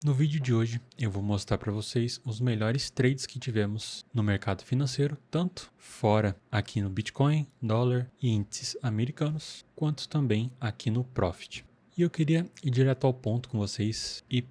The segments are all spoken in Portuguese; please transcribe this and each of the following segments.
No vídeo de hoje eu vou mostrar para vocês os melhores trades que tivemos no mercado financeiro, tanto fora aqui no Bitcoin, dólar e índices americanos, quanto também aqui no Profit. E eu queria ir direto ao ponto com vocês e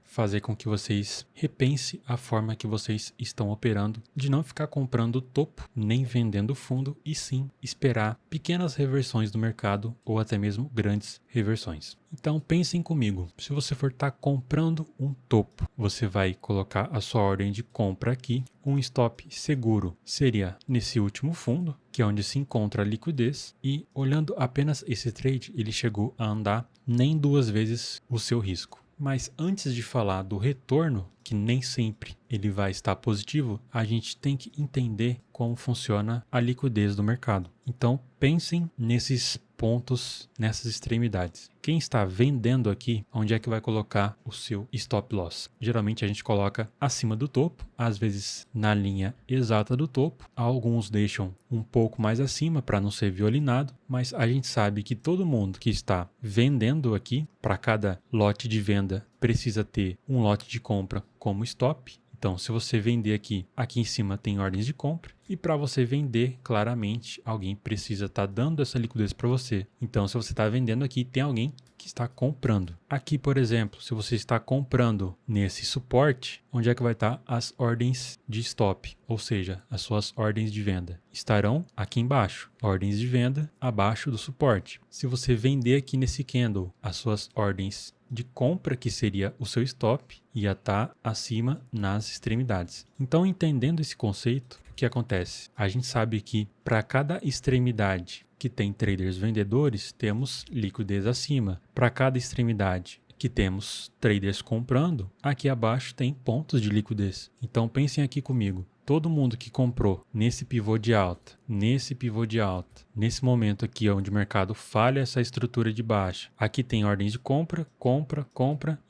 fazer com que vocês repensem a forma que vocês estão operando, de não ficar comprando o topo nem vendendo o fundo, e sim esperar pequenas reversões do mercado ou até mesmo grandes reversões. Então pensem comigo, se você for estar comprando um topo, você vai colocar a sua ordem de compra aqui. Um stop seguro seria nesse último fundo, que é onde se encontra a liquidez, e olhando apenas esse trade, ele chegou a andar nem 2 vezes o seu risco. Mas antes de falar do retorno, que nem sempre ele vai estar positivo, a gente tem que entender como funciona a liquidez do mercado. Então pensem nesses pontos, nessas extremidades. Quem está vendendo aqui, onde é que vai colocar o seu stop loss? Geralmente a gente coloca acima do topo, às vezes na linha exata do topo. Alguns deixam um pouco mais acima para não ser violinado, mas a gente sabe que todo mundo que está vendendo aqui, para cada lote de venda precisa ter um lote de compra como stop. Então, se você vender aqui em cima tem ordens de compra, e para você vender, claramente, alguém precisa estar dando essa liquidez para você. Então, se você está vendendo aqui, tem alguém que está comprando. Aqui, por exemplo, se você está comprando nesse suporte, onde é que vai estar as ordens de stop? Ou seja, as suas ordens de venda estarão aqui embaixo. Ordens de venda abaixo do suporte. Se você vender aqui nesse candle, as suas ordens de compra, que seria o seu stop, ia estar acima nas extremidades. Então, entendendo esse conceito, o que acontece? A gente sabe que para cada extremidade que tem traders vendedores, temos liquidez acima. Para cada extremidade que temos traders comprando, aqui abaixo tem pontos de liquidez. Então pensem aqui comigo. Todo mundo que comprou nesse pivô de alta, nesse momento aqui onde o mercado falha essa estrutura de baixa, aqui tem ordens de compra,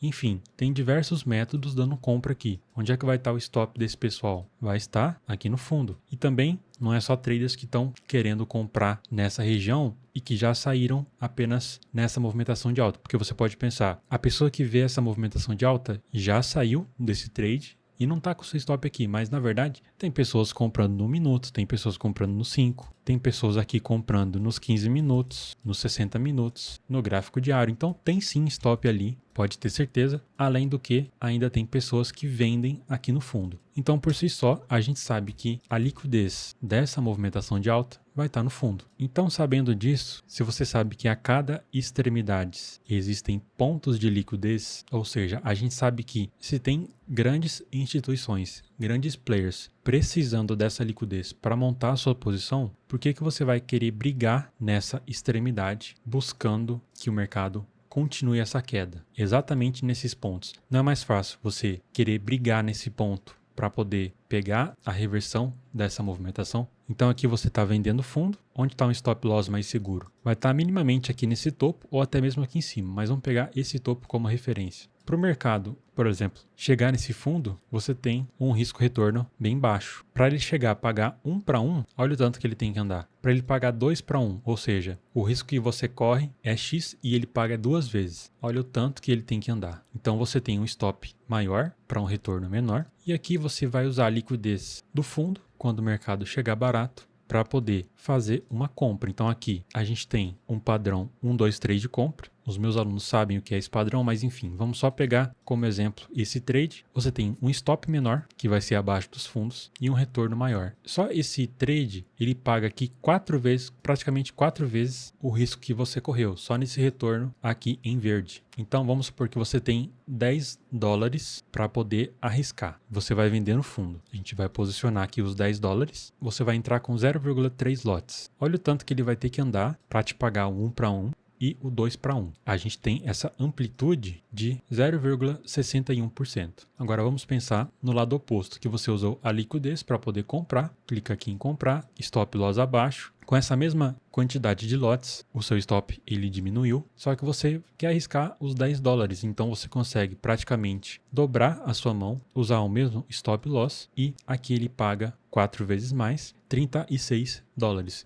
enfim, tem diversos métodos dando compra aqui. Onde é que vai estar o stop desse pessoal? Vai estar aqui no fundo. E também não é só traders que estão querendo comprar nessa região e que já saíram apenas nessa movimentação de alta, porque você pode pensar, a pessoa que vê essa movimentação de alta já saiu desse trade e não está com o seu stop aqui, mas na verdade tem pessoas comprando no minuto, tem pessoas comprando no 5, tem pessoas aqui comprando nos 15 minutos, nos 60 minutos, no gráfico diário. Então tem sim stop ali, pode ter certeza, além do que ainda tem pessoas que vendem aqui no fundo. Então por si só, a gente sabe que a liquidez dessa movimentação de alta vai estar no fundo. Então, sabendo disso, se você sabe que a cada extremidade existem pontos de liquidez, ou seja, a gente sabe que se tem grandes instituições, grandes players precisando dessa liquidez para montar a sua posição, por que você vai querer brigar nessa extremidade buscando que o mercado continue essa queda? Exatamente nesses pontos. Não é mais fácil você querer brigar nesse ponto para poder pegar a reversão dessa movimentação? Então aqui você está vendendo fundo, onde está um stop loss mais seguro? Vai estar minimamente aqui nesse topo ou até mesmo aqui em cima, mas vamos pegar esse topo como referência. Para o mercado, por exemplo, chegar nesse fundo, você tem um risco-retorno bem baixo. Para ele chegar a pagar 1 para 1, olha o tanto que ele tem que andar. Para ele pagar 2 para 1, ou seja, o risco que você corre é X e ele paga 2 vezes. Olha o tanto que ele tem que andar. Então você tem um stop maior para um retorno menor. E aqui você vai usar a liquidez do fundo quando o mercado chegar barato para poder fazer uma compra. Então aqui a gente tem um padrão 1, 2, 3 de compra. Os meus alunos sabem o que é esse padrão, mas enfim, vamos só pegar como exemplo esse trade. Você tem um stop menor, que vai ser abaixo dos fundos, e um retorno maior. Só esse trade, ele paga aqui 4 vezes, praticamente 4 vezes o risco que você correu, só nesse retorno aqui em verde. Então vamos supor que você tem $10 para poder arriscar. Você vai vender no fundo. A gente vai posicionar aqui os $10. Você vai entrar com 0,3 lotes. Olha o tanto que ele vai ter que andar para te pagar o 1 para 1 e o 2 para 1. A gente tem essa amplitude de 0,61%. Agora vamos pensar no lado oposto, que você usou a liquidez para poder comprar. Clica aqui em comprar, stop loss abaixo. Com essa mesma quantidade de lotes, o seu stop ele diminuiu, só que você quer arriscar os $10, então você consegue praticamente dobrar a sua mão, usar o mesmo stop loss e aqui ele paga 4 vezes mais, $36.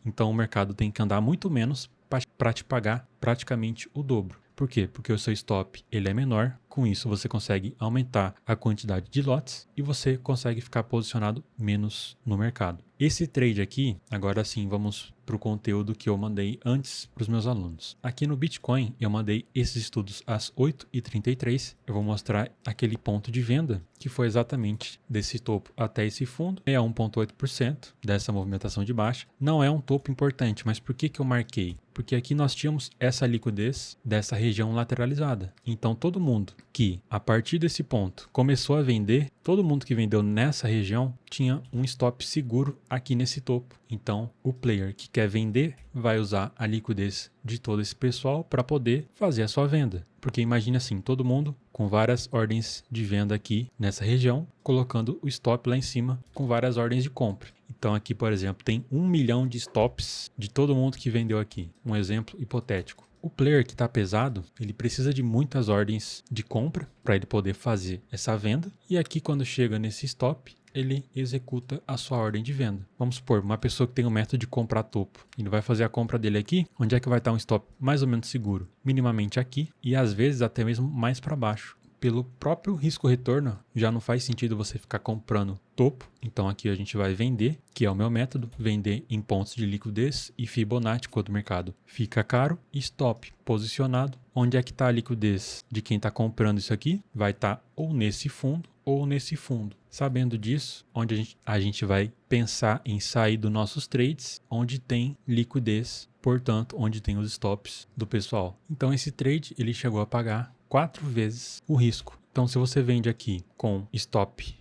Então o mercado tem que andar muito menos para te pagar praticamente o dobro. Por quê? Porque o seu stop ele é menor, Com isso, você consegue aumentar a quantidade de lotes e você consegue ficar posicionado menos no mercado. Esse trade aqui, agora sim, vamos para o conteúdo que eu mandei antes para os meus alunos. Aqui no Bitcoin, eu mandei esses estudos às 8h33. Eu vou mostrar aquele ponto de venda, que foi exatamente desse topo até esse fundo, 61,8% dessa movimentação de baixa. Não é um topo importante, mas por que eu marquei? Porque aqui nós tínhamos essa liquidez dessa região lateralizada. Então, todo mundo que, a partir desse ponto, começou a vender, todo mundo que vendeu nessa região tinha um stop seguro aqui nesse topo. Então, o player que quer vender vai usar a liquidez de todo esse pessoal para poder fazer a sua venda. Porque imagine assim, todo mundo com várias ordens de venda aqui nessa região, colocando o stop lá em cima com várias ordens de compra. Então aqui, por exemplo, tem 1 milhão de stops de todo mundo que vendeu aqui. Um exemplo hipotético. O player que está pesado, ele precisa de muitas ordens de compra para ele poder fazer essa venda. E aqui, quando chega nesse stop, ele executa a sua ordem de venda. Vamos supor, uma pessoa que tem um método de comprar topo. Ele vai fazer a compra dele aqui. Onde é que vai estar um stop mais ou menos seguro? Minimamente aqui e às vezes até mesmo mais para baixo. Pelo próprio risco-retorno, já não faz sentido você ficar comprando topo. Então aqui a gente vai vender, que é o meu método, vender em pontos de liquidez e Fibonacci quando o mercado fica caro. Stop posicionado. Onde é que está a liquidez de quem está comprando isso aqui? Vai estar ou nesse fundo ou nesse fundo. Sabendo disso, onde a gente vai pensar em sair dos nossos trades, onde tem liquidez, portanto, onde tem os stops do pessoal. Então esse trade ele chegou a pagar 4 vezes o risco. Então se você vende aqui com stop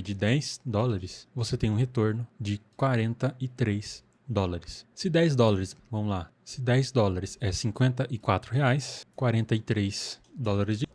de $10, você tem um retorno de $43. Se $10, vamos lá, se $10 é R$54, $43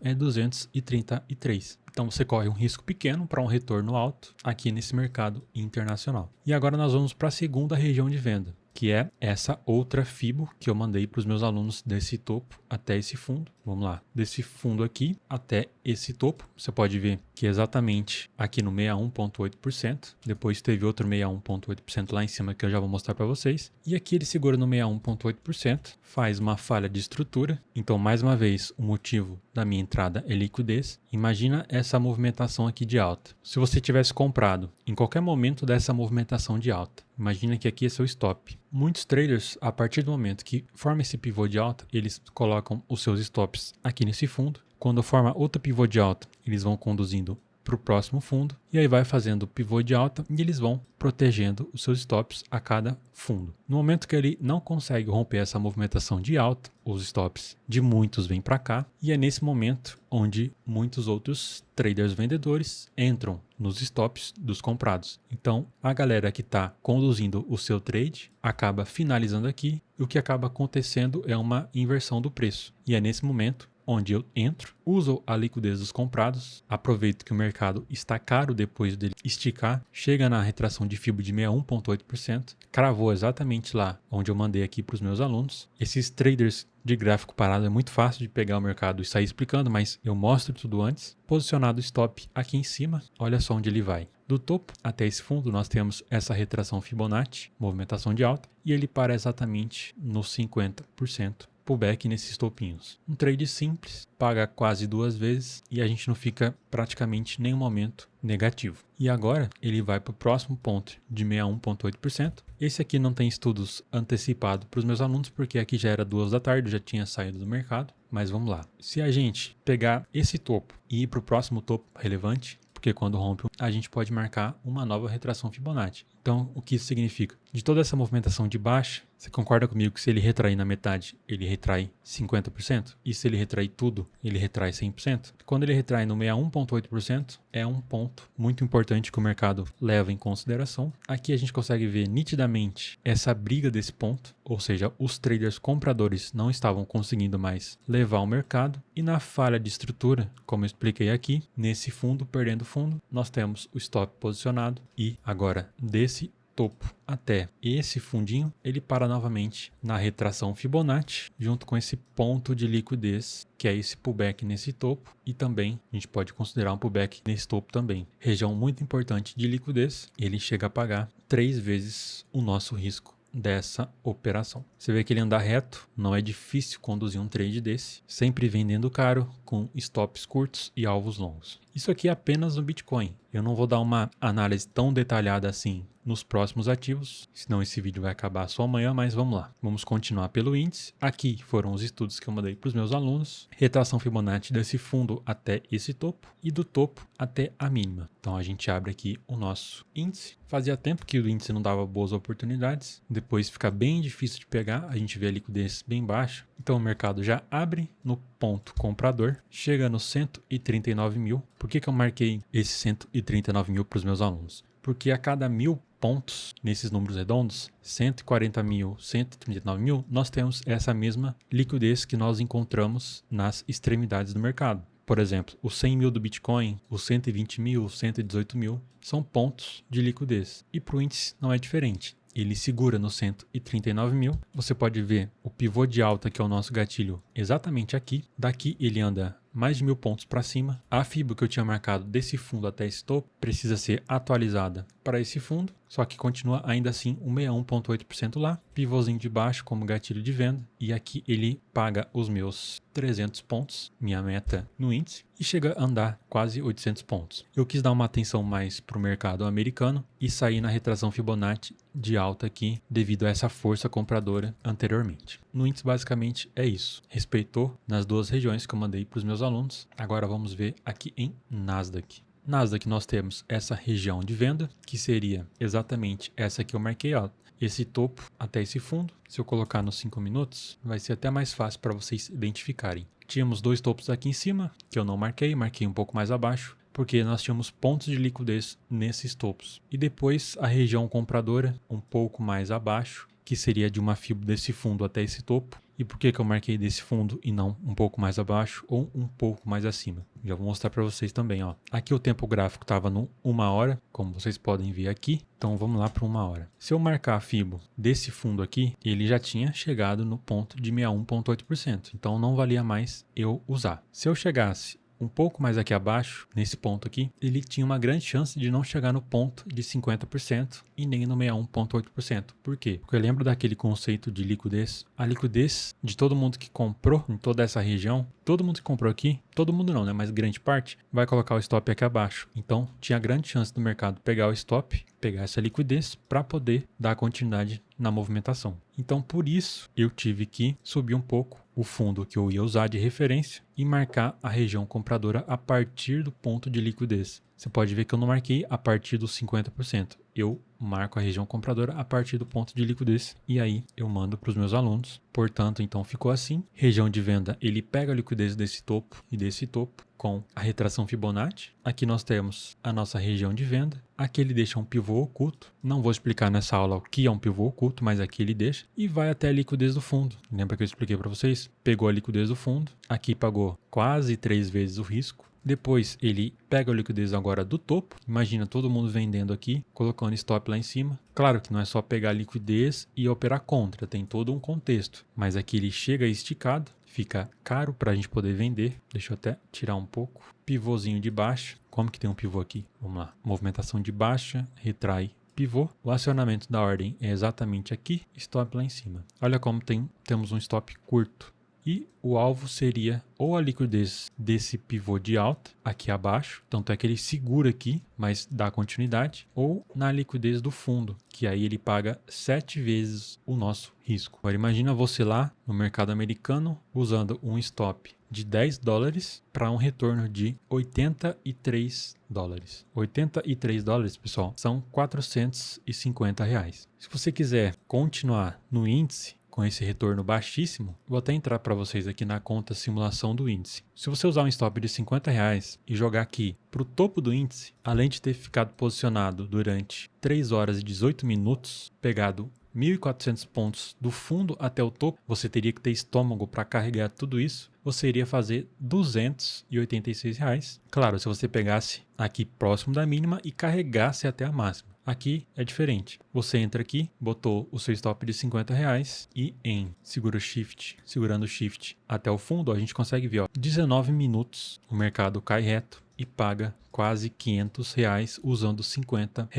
é 233. Então você corre um risco pequeno para um retorno alto aqui nesse mercado internacional. E agora nós vamos para a segunda região de venda, que é essa outra Fibo que eu mandei para os meus alunos desse topo até esse fundo. Vamos lá, desse fundo aqui até esse topo, você pode ver que exatamente aqui no 61,8%, depois teve outro 61,8% lá em cima que eu já vou mostrar para vocês, e aqui ele segura no 61,8%, faz uma falha de estrutura. Então mais uma vez o motivo da minha entrada é liquidez. Imagina essa movimentação aqui de alta. Se você tivesse comprado em qualquer momento dessa movimentação de alta, imagina que aqui é seu stop. Muitos traders, a partir do momento que forma esse pivô de alta, eles colocam os seus stops aqui nesse fundo. Quando forma outro pivô de alta, eles vão conduzindo para o próximo fundo e aí vai fazendo pivô de alta e eles vão protegendo os seus stops a cada fundo. No momento que ele não consegue romper essa movimentação de alta, os stops de muitos vêm para cá e é nesse momento onde muitos outros traders vendedores entram nos stops dos comprados. Então a galera que está conduzindo o seu trade acaba finalizando aqui e o que acaba acontecendo é uma inversão do preço. E é nesse momento onde eu entro, uso a liquidez dos comprados, aproveito que o mercado está caro depois dele esticar, chega na retração de FIBO de 61,8%, cravou exatamente lá onde eu mandei aqui para os meus alunos. Esses traders de gráfico parado é muito fácil de pegar o mercado e sair explicando, mas eu mostro tudo antes. Posicionado o stop aqui em cima, olha só onde ele vai. Do topo até esse fundo nós temos essa retração Fibonacci, movimentação de alta, e ele para exatamente nos 50%. Pullback nesses topinhos. Um trade simples, paga quase 2 vezes e a gente não fica praticamente nenhum momento negativo. E agora ele vai para o próximo ponto de 61,8%. Esse aqui não tem estudos antecipados para os meus alunos porque aqui já era 2 da tarde, eu já tinha saído do mercado. Mas vamos lá. Se a gente pegar esse topo e ir para o próximo topo relevante, porque quando rompe a gente pode marcar uma nova retração Fibonacci. Então o que isso significa? De toda essa movimentação de baixa, você concorda comigo que se ele retrair na metade, ele retrai 50%? E se ele retrair tudo, ele retrai 100%? Quando ele retrai no 61,8%, é um ponto muito importante que o mercado leva em consideração. Aqui a gente consegue ver nitidamente essa briga desse ponto, ou seja, os traders compradores não estavam conseguindo mais levar o mercado. E na falha de estrutura, como eu expliquei aqui, nesse fundo, perdendo fundo, nós temos o stop posicionado e agora desse topo até esse fundinho, ele para novamente na retração Fibonacci, junto com esse ponto de liquidez, que é esse pullback nesse topo, e também a gente pode considerar um pullback nesse topo também. Região muito importante de liquidez, ele chega a pagar 3 vezes o nosso risco dessa operação. Você vê que ele anda reto, não é difícil conduzir um trade desse, sempre vendendo caro, com stops curtos e alvos longos. Isso aqui é apenas no Bitcoin. Eu não vou dar uma análise tão detalhada assim nos próximos ativos, senão esse vídeo vai acabar só amanhã, mas vamos lá. Vamos continuar pelo índice. Aqui foram os estudos que eu mandei para os meus alunos. Retração Fibonacci desse fundo até esse topo e do topo até a mínima. Então a gente abre aqui o nosso índice. Fazia tempo que o índice não dava boas oportunidades, depois fica bem difícil de pegar, a gente vê a liquidez bem baixa. Então o mercado já abre no ponto comprador, chega nos 139 mil. Por que eu marquei esse 139 mil para os meus alunos? Porque a cada 1.000 pontos, nesses números redondos, 140 mil, 139 mil, nós temos essa mesma liquidez que nós encontramos nas extremidades do mercado. Por exemplo, os 100 mil do Bitcoin, os 120 mil, 118 mil, são pontos de liquidez. E para o índice não é diferente. Ele segura no 139 mil. Você pode ver o pivô de alta, que é o nosso gatilho, exatamente aqui. Daqui ele anda mais de 1.000 pontos para cima. A FIBO que eu tinha marcado desse fundo até esse topo precisa ser atualizada para esse fundo, só que continua ainda assim um 61,8% lá. Pivôzinho de baixo como gatilho de venda, e aqui ele paga os meus 300 pontos, minha meta no índice, e chega a andar quase 800 pontos. Eu quis dar uma atenção mais para o mercado americano e sair na retração Fibonacci de alta aqui devido a essa força compradora anteriormente. No índice basicamente é isso. Respeitou nas duas regiões que eu mandei para os meus alunos. Agora vamos ver aqui em Nasdaq. Nasdaq nós temos essa região de venda, que seria exatamente essa que eu marquei, ó, esse topo até esse fundo. Se eu colocar nos 5 minutos, vai ser até mais fácil para vocês identificarem. Tínhamos dois topos aqui em cima, que eu não marquei, marquei um pouco mais abaixo, porque nós tínhamos pontos de liquidez nesses topos. E depois a região compradora um pouco mais abaixo, que seria de uma FIBO desse fundo até esse topo. E por que eu marquei desse fundo e não um pouco mais abaixo ou um pouco mais acima? Já vou mostrar para vocês também, ó. Aqui o tempo gráfico estava no 1 hora, como vocês podem ver aqui. Então vamos lá para 1 hora. Se eu marcar a FIBO desse fundo aqui, ele já tinha chegado no ponto de 61,8%. Então não valia mais eu usar. Se eu chegasse um pouco mais aqui abaixo, nesse ponto aqui, ele tinha uma grande chance de não chegar no ponto de 50% e nem no 61,8%. Por quê? Porque eu lembro daquele conceito de liquidez. A liquidez de todo mundo que comprou em toda essa região, todo mundo que comprou aqui, todo mundo não, né? Mas grande parte, vai colocar o stop aqui abaixo. Então, tinha grande chance do mercado pegar o stop, pegar essa liquidez para poder dar continuidade na movimentação. Então, por isso, eu tive que subir um pouco o fundo que eu ia usar de referência e marcar a região compradora a partir do ponto de liquidez. Você pode ver que eu não marquei a partir dos 50%. Eu marco a região compradora a partir do ponto de liquidez e aí eu mando para os meus alunos. Portanto, então ficou assim. Região de venda, ele pega a liquidez desse topo e desse topo com a retração Fibonacci. Aqui nós temos a nossa região de venda. Aqui ele deixa um pivô oculto. Não vou explicar nessa aula o que é um pivô oculto, mas aqui ele deixa. E vai até a liquidez do fundo. Lembra que eu expliquei para vocês? Pegou a liquidez do fundo. Aqui pagou quase 3 vezes o risco. Depois ele pega a liquidez agora do topo. Imagina todo mundo vendendo aqui, colocando stop lá em cima. Claro que não é só pegar a liquidez e operar contra, tem todo um contexto. Mas aqui ele chega esticado, fica caro para a gente poder vender. Deixa eu até tirar um pouco. Pivôzinho de baixa. Como que tem um pivô aqui? Vamos lá. Movimentação de baixa, retrai, pivô. O acionamento da ordem é exatamente aqui, stop lá em cima. Olha como temos um stop curto. E o alvo seria ou a liquidez desse pivô de alta aqui abaixo, tanto é que ele segura aqui, mas dá continuidade, ou na liquidez do fundo, que aí ele paga 7 vezes o nosso risco. Agora imagina você lá no mercado americano usando um stop de $10 para um retorno de 83 dólares. 83 dólares, pessoal, são R$450. Se você quiser continuar no índice, com esse retorno baixíssimo, vou até entrar para vocês aqui na conta simulação do índice. Se você usar um stop de R$50 e jogar aqui para o topo do índice, além de ter ficado posicionado durante 3 horas e 18 minutos, pegado 1.400 pontos do fundo até o topo, você teria que ter estômago para carregar tudo isso, você iria fazer R$286. Claro, se você pegasse aqui próximo da mínima e carregasse até a máxima. Aqui é diferente. Você entra aqui, botou o seu stop de R$50 e segurando o shift até o fundo, a gente consegue ver, ó, 19 minutos o mercado cai reto e paga quase R$ 500 usando R$ 50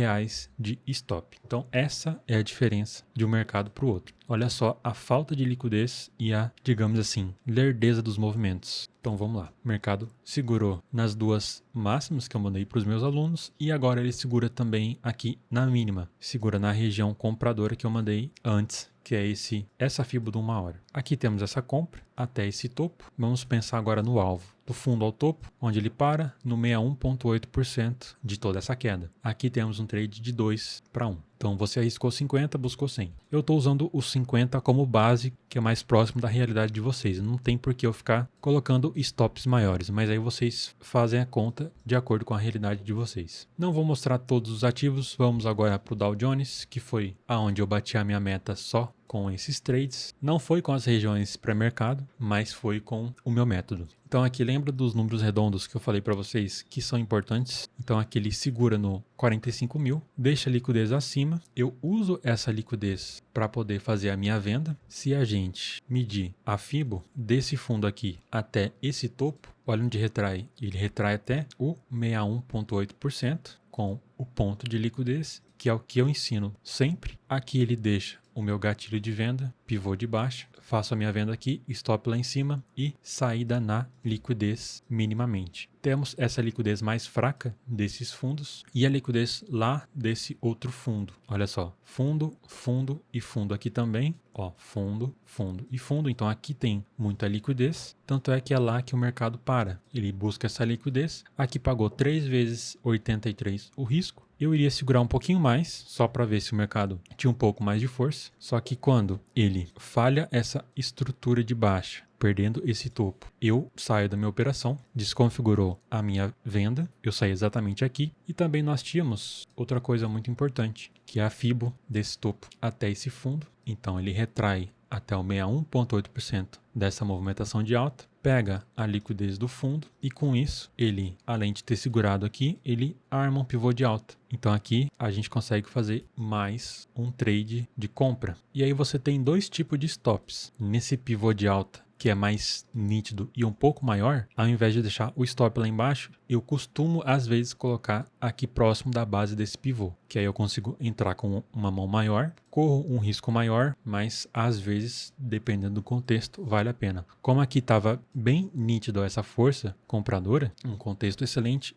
de stop. Então essa é a diferença de um mercado para o outro. Olha só a falta de liquidez e a, digamos assim, lerdeza dos movimentos. Então vamos lá. O mercado segurou nas duas máximas que eu mandei para os meus alunos e agora ele segura também aqui na mínima. Segura na região compradora que eu mandei antes, que é essa fibra de 1 hora. Aqui temos essa compra até esse topo. Vamos pensar agora no alvo. Do fundo ao topo, onde ele para, no 61,8% de toda essa queda. Aqui temos um trade de 2 para 1. Então você arriscou 50, buscou 100. Eu estou usando os 50 como base, que é mais próximo da realidade de vocês. Não tem por que eu ficar colocando stops maiores, mas aí vocês fazem a conta de acordo com a realidade de vocês. Não vou mostrar todos os ativos, vamos agora para o Dow Jones, que foi aonde eu bati a minha meta só com esses trades. Não foi com as regiões pré-mercado, mas foi com o meu método. Então aqui lembra dos números redondos que eu falei para vocês que são importantes. Então aqui ele segura no 45 mil, deixa a liquidez acima. Eu uso essa liquidez para poder fazer a minha venda. Se a gente medir a FIBO desse fundo aqui até esse topo, olha onde retrai. Ele retrai até o 61,8% com o ponto de liquidez, que é o que eu ensino sempre. Aqui ele deixa o meu gatilho de venda, pivô de baixa, faço a minha venda aqui, stop lá em cima e saída na liquidez minimamente. Temos essa liquidez mais fraca desses fundos e a liquidez lá desse outro fundo. Olha só, fundo, fundo e fundo aqui também. Ó, fundo, fundo e fundo. Então aqui tem muita liquidez, tanto é que é lá que o mercado para. Ele busca essa liquidez. Aqui pagou 3 vezes 83 o risco. Eu iria segurar um pouquinho mais, só para ver se o mercado tinha um pouco mais de força. Só que quando ele falha essa estrutura de baixa, perdendo esse topo, eu saio da minha operação, desconfigurou a minha venda, eu saí exatamente aqui. E também nós tínhamos outra coisa muito importante, que é a FIBO desse topo até esse fundo. Então ele retrai até o 61,8% dessa movimentação de alta, pega a liquidez do fundo e com isso ele, além de ter segurado aqui, ele arma um pivô de alta. Então aqui a gente consegue fazer mais um trade de compra. E aí você tem dois tipos de stops. Nesse pivô de alta, que é mais nítido e um pouco maior, ao invés de deixar o stop lá embaixo, eu costumo às vezes colocar aqui próximo da base desse pivô, que aí eu consigo entrar com uma mão maior, corro um risco maior, mas às vezes, dependendo do contexto, vale a pena. Como aqui estava bem nítido essa força compradora, um contexto excelente,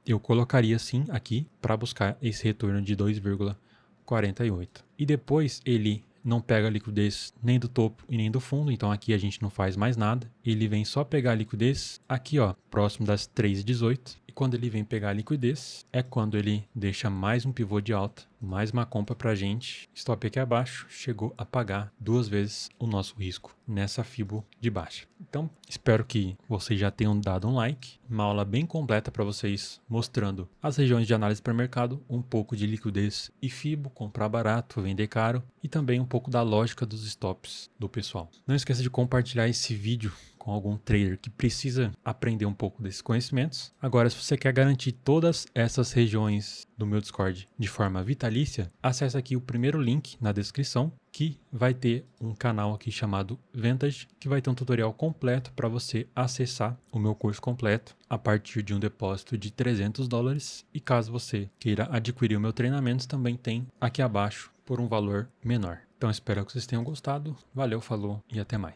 eu colocaria sim aqui para buscar esse retorno de 2,48. E depois ele não pega a liquidez nem do topo e nem do fundo, então aqui a gente não faz mais nada. Ele vem só pegar a liquidez aqui, ó, próximo das 3,18. E quando ele vem pegar a liquidez, é quando ele deixa mais um pivô de alta, mais uma compra pra gente. Stop aqui abaixo, chegou a pagar 2 vezes o nosso risco nessa FIBO de baixa. Então, espero que vocês já tenham dado um like. Uma aula bem completa para vocês, mostrando as regiões de análise para mercado, um pouco de liquidez e FIBO, comprar barato, vender caro e também um pouco da lógica dos stops do pessoal. Não esqueça de compartilhar esse vídeo com algum trader que precisa aprender um pouco desses conhecimentos. Agora, se você quer garantir todas essas regiões do meu Discord de forma vitalícia, acesse aqui o primeiro link na descrição, que vai ter um canal aqui chamado Vantage, que vai ter um tutorial completo para você acessar o meu curso completo a partir de um depósito de $300. E caso você queira adquirir o meu treinamento, também tem aqui abaixo por um valor menor. Então espero que vocês tenham gostado. Valeu, falou e até mais.